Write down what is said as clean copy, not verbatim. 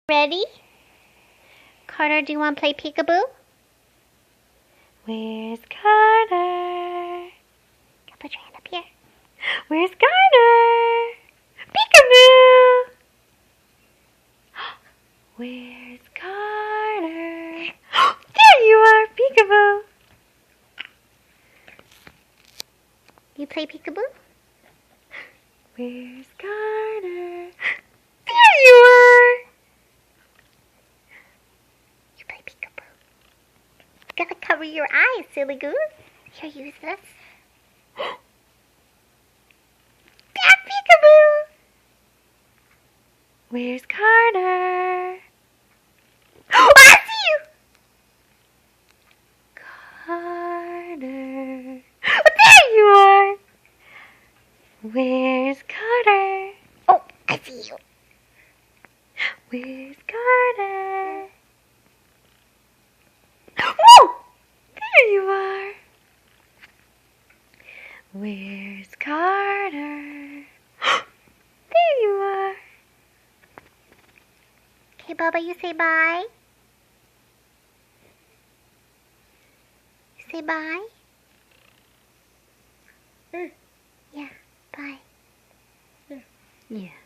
Ready? Carter, do you want to play peekaboo? Where's Carter? Put your hand up here. Where's Carter? Peekaboo! Where's Carter? There you are, peekaboo! You play peekaboo? Where's Carter? There you are! You play peekaboo. You gotta cover your eyes, silly goose. Here, use this. There, peekaboo! Where's Carter? Oh, I see you! Carter. Oh, there you are! Where's Carter? Oh, I see you. Where's Carter? Oh! There you are. Where's Carter? There you are. Okay, Bubba, you say bye. You say bye. Yeah, bye. Yeah.